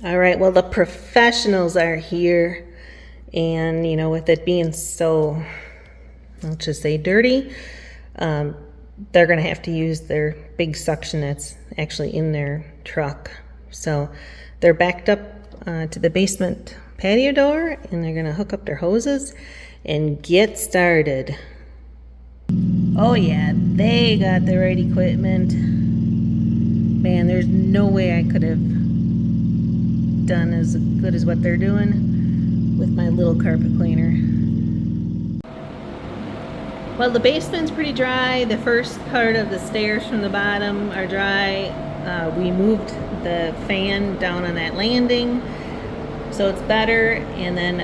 All right, well, the professionals are here, and you know, with it being so, let's just say, dirty, they're gonna have to use their big suction that's actually in their truck. So they're backed up to the basement patio door, and they're gonna hook up their hoses and get started. Oh yeah, they got the right equipment. Man, there's no way I could have done as good as what they're doing with my little carpet cleaner. Well, the basement's pretty dry. The first part of the stairs from the bottom are dry. We moved the fan down on that landing, so it's better. And then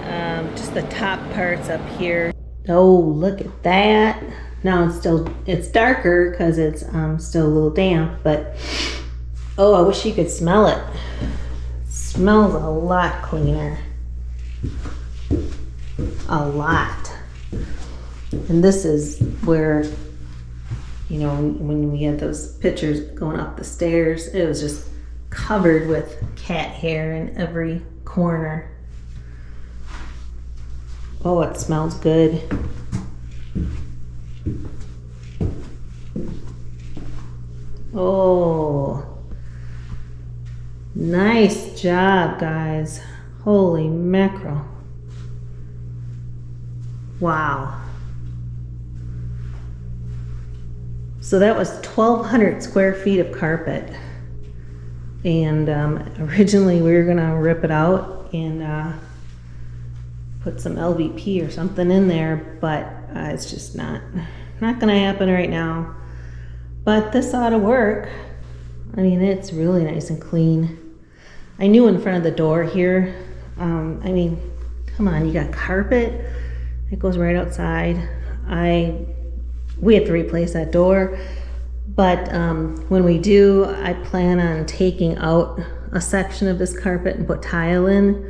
just the top parts up here. Oh, look at that. Now it's darker because it's still a little damp, but oh, I wish you could smell it. Smells a lot cleaner. A lot. And this is where, you know, when we had those pictures going up the stairs, it was just covered with cat hair in every corner. Oh, it smells good. Oh. Nice job, guys. Holy mackerel. Wow. So that was 1,200 square feet of carpet. And originally we were gonna rip it out and put some LVP or something in there, but it's just not gonna happen right now. But this ought to work. I mean, it's really nice and clean. I knew in front of the door here, I mean, come on, you got carpet. It goes right outside. We have to replace that door, but when we do, I plan on taking out a section of this carpet and put tile in,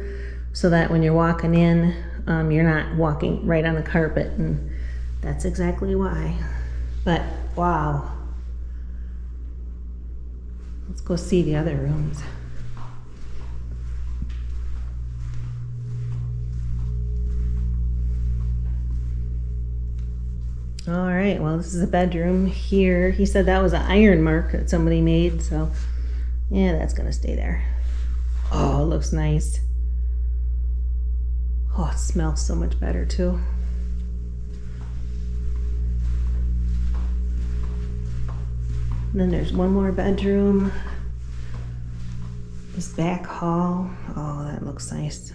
so that when you're walking in, you're not walking right on the carpet, and that's exactly why. But wow. Let's go see the other rooms. All right, well, this is a bedroom here. He said that was an iron mark that somebody made, so yeah, that's gonna stay there. Oh, it looks nice. Oh, it smells so much better too. And then there's one more bedroom. This back hall. Oh, that looks nice.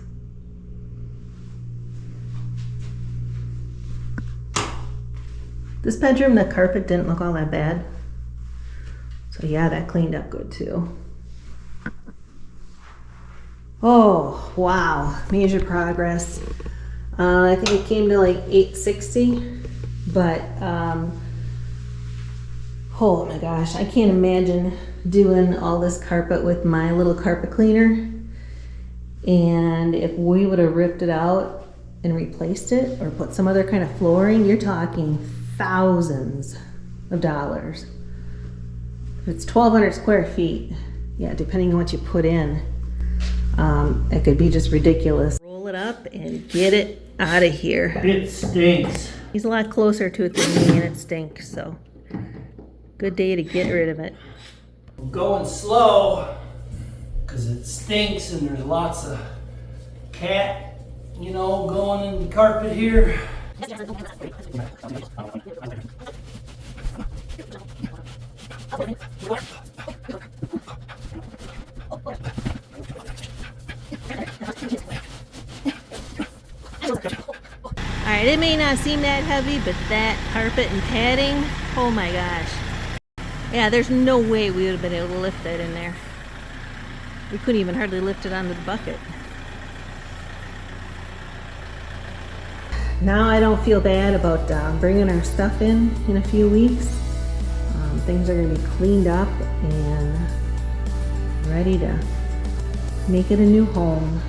This bedroom, the carpet didn't look all that bad. So yeah, that cleaned up good too. Oh, wow, major progress. I think it came to like 860, but oh my gosh, I can't imagine doing all this carpet with my little carpet cleaner. And if we would have ripped it out and replaced it or put some other kind of flooring, you're talking thousands of dollars. If it's 1,200 square feet, yeah, depending on what you put in, it could be just ridiculous. Roll it up and get it out of here. It stinks. He's a lot closer to it than me, and it stinks, so good day to get rid of it. I'm going slow because it stinks and there's lots of cat, you know, going in the carpet here. Alright, it may not seem that heavy, but that carpet and padding, oh my gosh. Yeah, there's no way we would have been able to lift that in there. We couldn't even hardly lift it onto the bucket. Now I don't feel bad about bringing our stuff in a few weeks. Things are going to be cleaned up and ready to make it a new home.